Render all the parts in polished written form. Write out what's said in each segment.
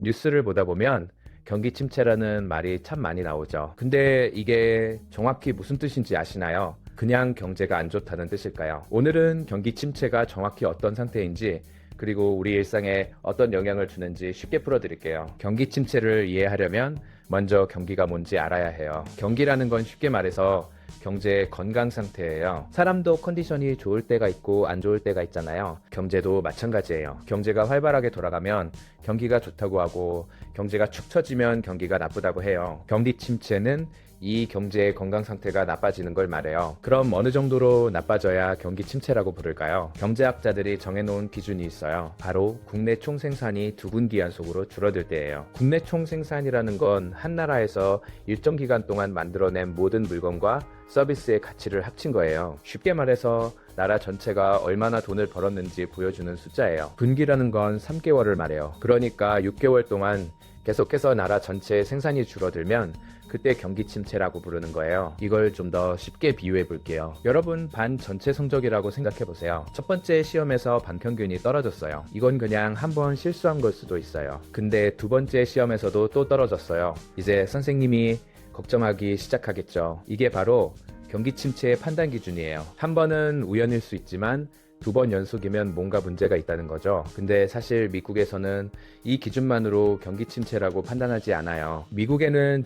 뉴스를 보다 보면 경기 침체라는 말이 참 많이 나오죠. 근데 이게 정확히 무슨 뜻인지 아시나요? 그냥 경제가 안 좋다는 뜻일까요? 오늘은 경기 침체가 정확히 어떤 상태인지, 그리고 우리 일상에 어떤 영향을 주는지 쉽게 풀어드릴게요. 경기 침체를 이해하려면 먼저 경기가 뭔지 알아야 해요. 경기라는 건 쉽게 말해서 경제의 건강 상태예요. 사람도 컨디션이 좋을 때가 있고 안 좋을 때가 있잖아요. 경제도 마찬가지예요. 경제가 활발하게 돌아가면 경기가 좋다고 하고, 경제가 축 처지면 경기가 나쁘다고 해요. 경기 침체는 이 경제의 건강 상태가 나빠지는 걸 말해요. 그럼 어느 정도로 나빠져야 경기 침체라고 부를까요? 경제학자들이 정해놓은 기준이 있어요. 바로 국내 총생산이 두분기 연속으로 줄어들 때예요. 국내 총생산이라는 건 한 나라에서 일정 기간 동안 만들어낸 모든 물건과 서비스의 가치를 합친 거예요. 쉽게 말해서 나라 전체가 얼마나 돈을 벌었는지 보여주는 숫자예요. 분기라는 건 3개월을 말해요. 그러니까 6개월 동안 계속해서 나라 전체의 생산이 줄어들면 그때 경기 침체라고 부르는 거예요. 이걸 좀 더 쉽게 비유해 볼게요. 여러분, 반 전체 성적이라고 생각해 보세요. 첫 번째 시험에서 반평균이 떨어졌어요. 이건 그냥 한 번 실수한 걸 수도 있어요. 근데 두 번째 시험에서도 또 떨어졌어요. 이제 선생님이 걱정하기 시작하겠죠. 이게 바로 경기 침체의 판단 기준이에요. 한 번은 우연일 수 있지만 두 번 연속이면 뭔가 문제가 있다는 거죠. 근데 사실 미국에서는 이 기준만으로 경기 침체라고 판단하지 않아요. 미국에는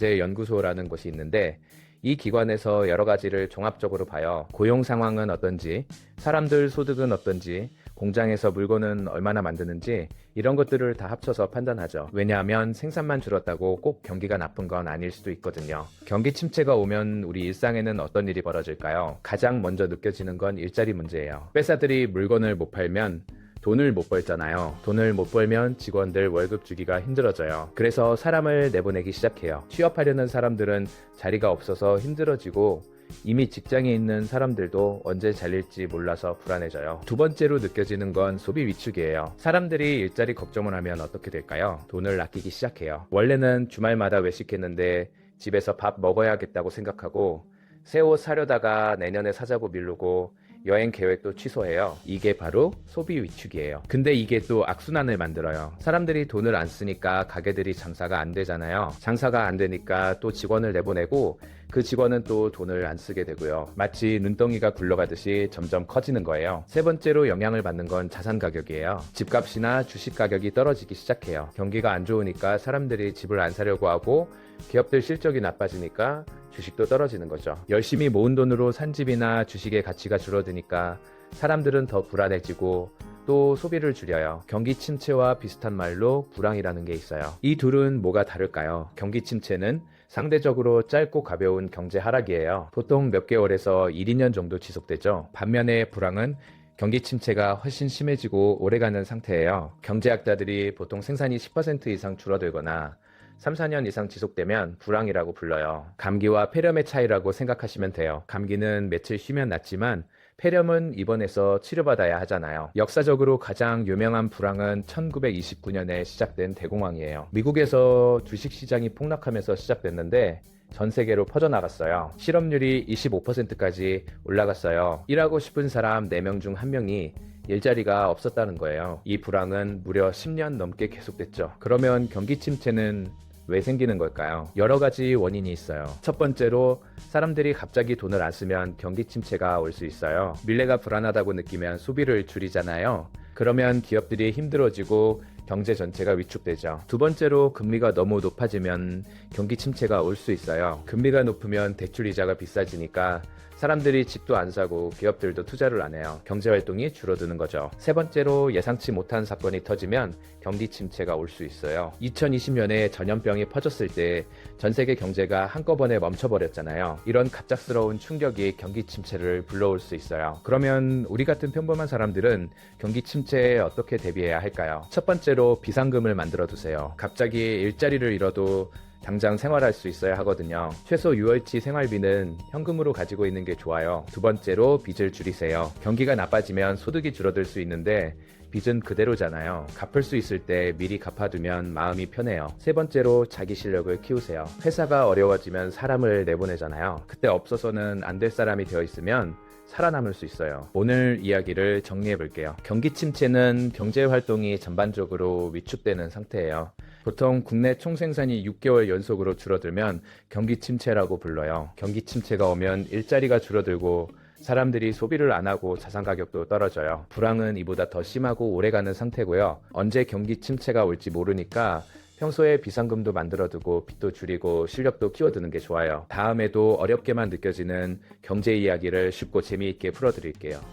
전미경제연구소라는 곳이 있는데 이 기관에서 여러 가지를 종합적으로 봐요. 고용 상황은 어떤지, 사람들 소득은 어떤지, 공장에서 물건은 얼마나 만드는지, 이런 것들을 다 합쳐서 판단하죠. 왜냐하면 생산만 줄었다고 꼭 경기가 나쁜 건 아닐 수도 있거든요. 경기 침체가 오면 우리 일상에는 어떤 일이 벌어질까요? 가장 먼저 느껴지는 건 일자리 문제예요. 회사들이 물건을 못 팔면 돈을 못 벌잖아요. 돈을 못 벌면 직원들 월급 주기가 힘들어져요. 그래서 사람을 내보내기 시작해요. 취업하려는 사람들은 자리가 없어서 힘들어지고, 이미 직장에 있는 사람들도 언제 잘릴지 몰라서 불안해져요. 두 번째로 느껴지는 건 소비 위축이에요. 사람들이 일자리 걱정을 하면 어떻게 될까요? 돈을 아끼기 시작해요. 원래는 주말마다 외식했는데 집에서 밥 먹어야겠다고 생각하고, 새 옷 사려다가 내년에 사자고 미루고, 여행 계획도 취소해요. 이게 바로 소비 위축이에요. 근데 이게 또 악순환을 만들어요. 사람들이 돈을 안 쓰니까 가게들이 장사가 안 되잖아요. 장사가 안 되니까 또 직원을 내보내고, 그 직원은 또 돈을 안 쓰게 되고요. 마치 눈덩이가 굴러가듯이 점점 커지는 거예요. 세 번째로 영향을 받는 건 자산 가격이에요. 집값이나 주식 가격이 떨어지기 시작해요. 경기가 안 좋으니까 사람들이 집을 안 사려고 하고, 기업들 실적이 나빠지니까 주식도 떨어지는 거죠. 열심히 모은 돈으로 산 집이나 주식의 가치가 줄어드니까 사람들은 더 불안해지고 또 소비를 줄여요. 경기 침체와 비슷한 말로 불황이라는 게 있어요. 이 둘은 뭐가 다를까요? 경기 침체는 상대적으로 짧고 가벼운 경제 하락이에요. 보통 몇 개월에서 1, 2년 정도 지속되죠. 반면에 불황은 경기 침체가 훨씬 심해지고 오래가는 상태예요. 경제학자들이 보통 생산이 10% 이상 줄어들거나 3, 4년 이상 지속되면 불황이라고 불러요. 감기와 폐렴의 차이라고 생각하시면 돼요. 감기는 며칠 쉬면 낫지만 폐렴은 입원해서 치료받아야 하잖아요. 역사적으로 가장 유명한 불황은 1929년에 시작된 대공황이에요. 미국에서 주식시장이 폭락하면서 시작됐는데 전 세계로 퍼져나갔어요. 실업률이 25%까지 올라갔어요. 일하고 싶은 사람 4명 중 1명이 일자리가 없었다는 거예요. 이 불황은 무려 10년 넘게 계속됐죠. 그러면 경기 침체는 왜 생기는 걸까요? 여러 가지 원인이 있어요. 첫 번째로 사람들이 갑자기 돈을 안 쓰면 경기 침체가 올 수 있어요. 미래가 불안하다고 느끼면 소비를 줄이잖아요. 그러면 기업들이 힘들어지고 경제 전체가 위축되죠. 두 번째로 금리가 너무 높아지면 경기 침체가 올 수 있어요. 금리가 높으면 대출 이자가 비싸지니까 사람들이 집도 안 사고 기업들도 투자를 안 해요. 경제활동이 줄어드는 거죠. 세 번째로 예상치 못한 사건이 터지면 경기 침체가 올 수 있어요. 2020년에 전염병이 퍼졌을 때 전 세계 경제가 한꺼번에 멈춰버렸잖아요. 이런 갑작스러운 충격이 경기 침체를 불러올 수 있어요. 그러면 우리 같은 평범한 사람들은 경기 침체에 어떻게 대비해야 할까요? 첫 번째로 비상금을 만들어 두세요. 갑자기 일자리를 잃어도 당장 생활할 수 있어야 하거든요. 최소 6월치 생활비는 현금으로 가지고 있는 게 좋아요. 두 번째로 빚을 줄이세요. 경기가 나빠지면 소득이 줄어들 수 있는데 빚은 그대로잖아요. 갚을 수 있을 때 미리 갚아두면 마음이 편해요. 세 번째로 자기 실력을 키우세요. 회사가 어려워지면 사람을 내보내잖아요. 그때 없어서는 안 될 사람이 되어 있으면 살아남을 수 있어요. 오늘 이야기를 정리해 볼게요. 경기 침체는 경제 활동이 전반적으로 위축되는 상태예요. 보통 국내 총생산이 6개월 연속으로 줄어들면 경기 침체라고 불러요. 경기 침체가 오면 일자리가 줄어들고 사람들이 소비를 안 하고 자산 가격도 떨어져요. 불황은 이보다 더 심하고 오래가는 상태고요. 언제 경기 침체가 올지 모르니까 평소에 비상금도 만들어두고 빚도 줄이고 실력도 키워두는 게 좋아요. 다음에도 어렵게만 느껴지는 경제 이야기를 쉽고 재미있게 풀어드릴게요.